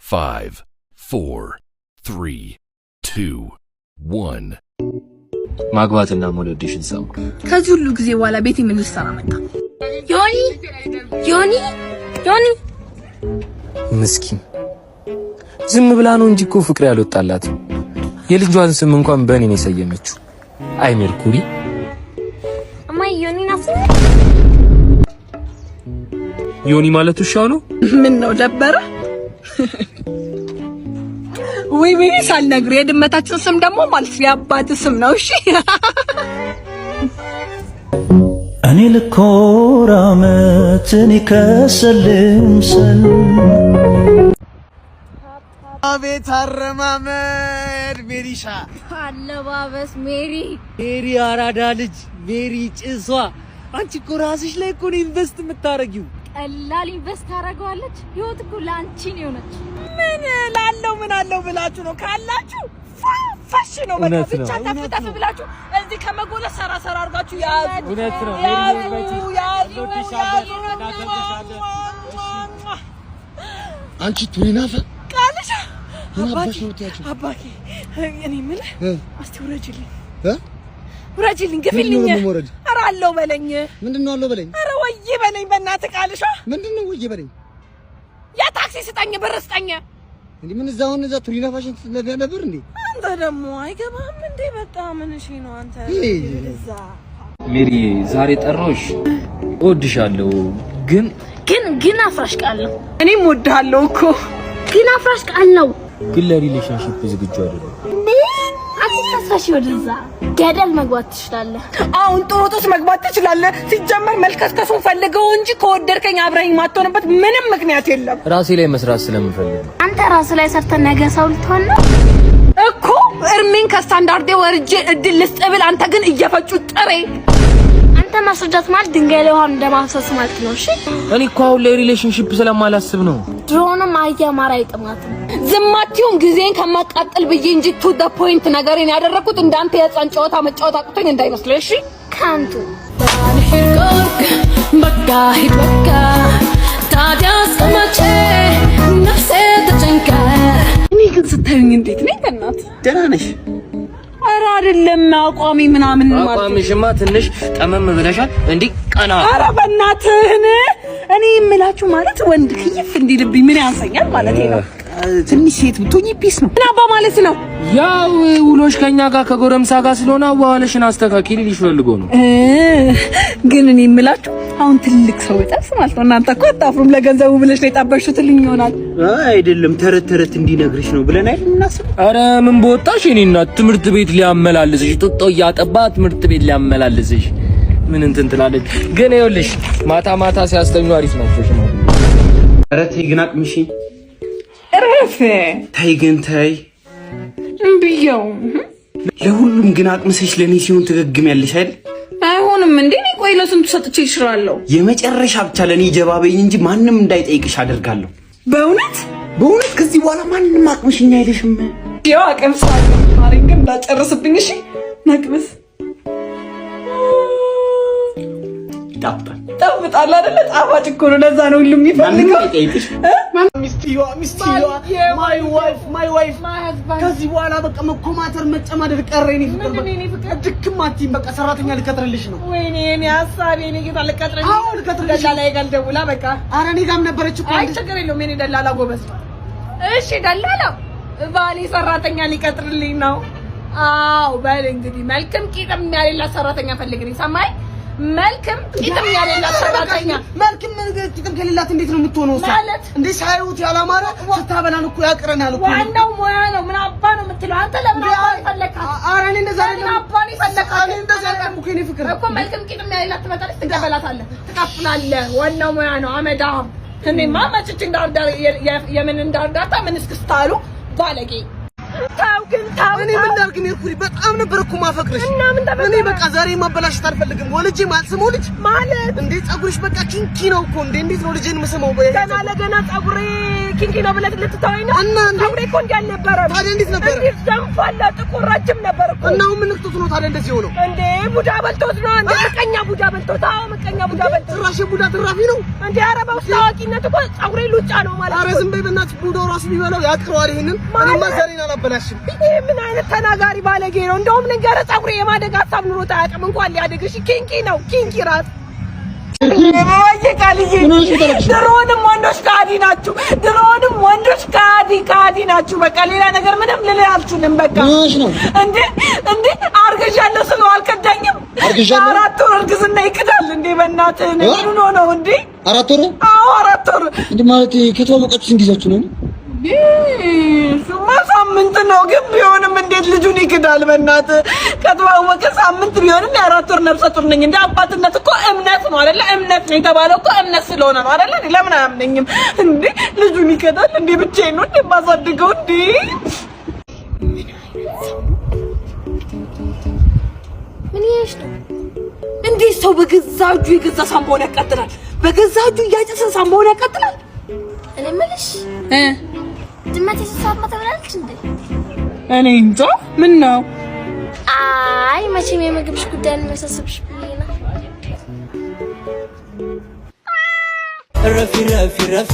5, 4, 3, 2, 1. ማግባትና መውለድሽን ሰው ከዚህ ሁሉ ጊዜ በኋላ ቤት ምን ሊሰራ መጣ? ዮኒ ምስኪን ዝም ብላ ነው እንጂ እኮ ፍቅር ያልወጣላት የልጇን ስም እንኳን በእኔ ነው የሰየመችው። አይ ሜርኩሪ አማይ ዮኒ ናፍ ዮኒ ማለት ውሻ ነው። ምን ነው ደበረ? ወይ ሳልነግር የድመታችን ስም ደግሞ ማለት ያባት ስም ነው። እሺ እኔ ልኮራመትን ይከሰልምሰል አቤት አረማመድ ሜሪሻ አለባበስ ሜሪ አራዳ ልጅ ሜሪ ጭሷ አንቺ እኮ ራስሽ ላይ እኮ ነው ኢንቨስት የምታረጊው። ቀላል ኢንቨስት ታረጋለች። ህይወት እኮ ላንቺ ነው የሆነች። ምን አለው ብላችሁ ነው ካላችሁ ፋሽ ነው ማለት ብቻ ተፍተፍ ብላችሁ እዚህ ከመጎለ ሰራ አርጋችሁ ያዙ። እውነት ነው አንቺ ቱሪናፈ ቃልሽ አባቴ እኔ ምን አስቲ ውረጅልኝ ግፍልኝ። ኧረ አለው በለኝ። ምንድነው አለው በለኝ? ኧረ ወዬ በለኝ በእናትህ ቃልሽ። ምንድነው ወዬ በለኝ? ያ ታክሲ ስጠኝ ብር ስጠኝ። እንዴ ምን እዛውን እዛ ቱሪናፋሽን ትነቢያ ነበር እንዴ? አንተ ደግሞ አይገባም እንዴ? በቃ ምን እሺ ነው አንተ እዛ ሜሪ ዛሬ ጠራሁሽ። እወድሻለሁ ግን አፍራሽ ቃል ነው። እኔም እወድሃለሁ እኮ ግን አፍራሽ ቃል ነው። ግን ለሪሌሽንሺፕ ዝግጁ አይደለም። አትሳሳሽ። ወደዛ ገደል መግባት ትችላለህ። አሁን ጦሮጦስ መግባት ትችላለህ። ሲጀመር መልከስከሱን ፈልገው እንጂ ከወደድከኝ አብረኸኝ ማትሆንበት ምንም ምክንያት የለም። ራሴ ላይ መስራት ስለምፈልግ ነው። አንተ ራስ ላይ ሰርተህ ነገ ሰው ልትሆን ነው እኮ። እርሜን ከስታንዳርዴ ወርጄ እድል ልስጥ ብል አንተ ግን እየፈጩ ጥሬ። አንተ ማስረዳት ማለት ድንጋይ ላይ ውሃ እንደማፍሰስ ማለት ነው። እሺ እኔ እኮ አሁን ለሪሌሽንሺፕ ስለማላስብ ነው። ድሮንም አያማራ አይጥማትም። ዝማቲውን ጊዜን ከማቃጠል ብዬ እንጂ ቱ ዘ ፖይንት ነገሬን ያደረኩት እንዳንተ የህፃን ጨዋታ መጫወት አቅቶኝ እንዳይመስልህ። እሺ ካንቱ በቃ ታዲያስ ከመቼ ነፍሴ ተጨንቀ። እኔ ግን ስታዩኝ እንዴት ነኝ? በእናትህ ደህና ነሽ? ኧረ አይደለም አቋሚ ምናምን ማለት አቋምሽማ ትንሽ ጠመም ብለሻል። እንዴ ቀና። ኧረ በእናትህ እኔ የምላችሁ ማለት ወንድ ክይፍ እንዲልብኝ ምን ያንሰኛል ማለት ነው። ትንሽ ሴት ብትሆኚ ፒስ ነው። ምን አባ ማለት ነው? ያው ውሎሽ ከኛ ጋር ከጎረምሳ ጋር ስለሆነ አዋዋለሽን አስተካክሊ ሊፈልጎ ነው። ግን እኔ የምላችሁ አሁን ትልቅ ሰው ይጣስ ማለት ነው። እናንተ እኮ አታፍሩም። ለገንዘቡ ብለሽ ነው የጣበሽትልኝ ይሆናል። አይደለም ተረት እንዲነግርሽ ነው ብለን አይደል እናስብ። አረ ምን በወጣሽ እኔና ትምህርት ቤት ሊያመላልስሽ ጡጦ ያጠባ ትምህርት ቤት ሊያመላልስሽ ምን እንትን ትላለች። ግን ይኸውልሽ ማታ ሲያስተኙ አሪፍ ናቸው ነው። አረ ተይ ግን አቅምሽ እረፍ። ተይ ግን ተይ እምብየው ለሁሉም ግን አቅምሰሽ ለኔ ሲሆን ትገግሚያለሽ አይደል? አይሆንም እንዴ? እኔ ቆይ ለስንቱ ሰጥቼ ይሽራለሁ። የመጨረሻ ብቻ ለኔ ጀባበኝ እንጂ ማንንም እንዳይጠይቅሽ አደርጋለሁ። በእውነት ከዚህ በኋላ ማንንም አቅምሽኛ አይልሽም። ያው አቅምሳለሁ። ማሪን ግን እንዳጨርስብኝ እሺ። ነቅምስ ጣፍጣል አይደለ? ጣፋጭ እኮ ነው። ለዛ ነው ሁሉም የሚፈልገው። ሚስትየዋ ማይ ዋይፍ ከዚህ በኋላ በቃ መኮማተር መጨማደድ ቀረ። እኔ ፍቅር ድክም አትይም። በቃ ሰራተኛ ልቀጥርልሽ ነው። ወይኔ እኔ ሐሳቤ እኔ ጌታ ልቀጥርልሽ። አዎ ልቀጥርልሽ። ደላላ ጋር ደውላ በቃ ኧረ እኔ ጋርም ነበረች እኮ። አይ ችግር የለውም። እኔ ደላላ ጎበዝ ነው። እሺ ደላላው ባሌ ሰራተኛ ሊቀጥርልኝ ነው። አዎ በል እንግዲህ መልክም ቂጥም ያሌላ ሰራተኛ ፈልግልኝ። ሰማይ መልክም ቂጥም ያሌላ ሰራተኛ። መልክም ቂጥም ከሌላት እንዴት ነው የምትሆነው? ማለት እንዴ ሳይውት ያላማረ ስታበላን እኮ ያቅረናል እኮ። ዋናው ሙያ ነው። ምን አባ ነው የምትለው አንተ? ለምን አባ ይፈልካል? ኧረ እኔ እንደዛ አይደለም። አባ ይፈልካል። እኔ እንደዛ አይደለም እኮ። እኔ ፍቅር እኮ መልክም ቂጥም ያሌላት ትመጣለች፣ ትቀበላታለህ፣ ትከፍላለህ። ዋናው ሙያ ነው። አመዳም እኔማ መጭጭ እንዳርዳ የምን እንዳርዳታ ምን እስክስታሉ ባለጌ እኔ ምን ላድርግ ሜርኩሪ በጣም ነበር እኮ ማፈቅርሽ እኔ በቃ ዛሬ ማበላሽት አልፈልግም ወልጄ ማስመው ልጅ ማለት እንዴ ጸጉርሽ በቃ ኪንኪ ነው እኮ እንዴ እንዴት ነው ልጄን መስመው ገና ለገና ጸጉሬ ኪንኪ ነው ብለህ ልትተወኝ ነው እና ጸጉሬ እኮ እንዳልነበረ ታዲያ እንዴት ነበር እንዴት ዘንፋላ ጥቁር ረጅም ነበር እኮ እና ምን ልክቶት ነው ታዲያ እንደዚህ ሆኖ እንዴ ቡዳ በልቶት ነው እንዴ መቀኛ ቡዳ በልቶት አዎ መቀኛ ቡዳ በልቶት ጭራሽ ቡዳ ትራፊ ነው እንዴ አረባው ታዋቂነት እኮ ጸጉሬ ሉጫ ነው ማለት ኧረ ዝም በይ በእናትሽ ቡዳው ራሱ ቢበላው ያቅረዋል ይሄንን እኔማ ዛሬን አላበላሽም ምን አይነት ተናጋሪ ባለጌ ነው እንደውም ልንገር ጸጉሬ የማደግ ሀሳብ ኑሮት አያውቅም እንኳን ሊያደግሽ ኪንኪ ነው ኪንኪ ራስ ድሮንም ወንዶች ካዲ ናችሁ በቃ ሌላ ነገር ምንም ልልህ አልችልም በቃ እንዴ አርገሻለሁ ስለው አልከዳኝም 4 ወር እርግዝና ይክዳል እንዴ በእናትህ ምን ነው እንዴ 4 ወር አዎ 4 ወር እንዴ ማለት ከተዋወቃችሁ ስንት ጊዜያችሁ ነው ሳምንት ነው ግን ቢሆንም እንዴት ልጁን ይክዳል በእናትህ ከተዋወቀ ሳምንት ቢሆንም የ4 ወር ነፍሰ ጡር ነኝ እንዴ አባትነት እኮ እምነት ነው አይደለ እምነት ነው የተባለው እኮ እምነት ስለሆነ ነው አይደለ ለምን አያምነኝም እንዴ ልጁን ይክዳል እንዴ ብቻዬን ነው እንደማሳድገው እንዴ ምን ይሄሽ ነው እንዴ ሰው በገዛ እጁ የገዛ ሳምቦን ያቃጥላል በገዛ እጁ ያጨሰ ሳምቦን ያቃጥላል እኔ ምልሽ ድመት ይሳብ ተብላለች እንዴ እኔ እንጃ ምን ነው አይ መቼም የምግብሽ ጉዳይ ነው መሰሰብሽ ብዬና ረፊ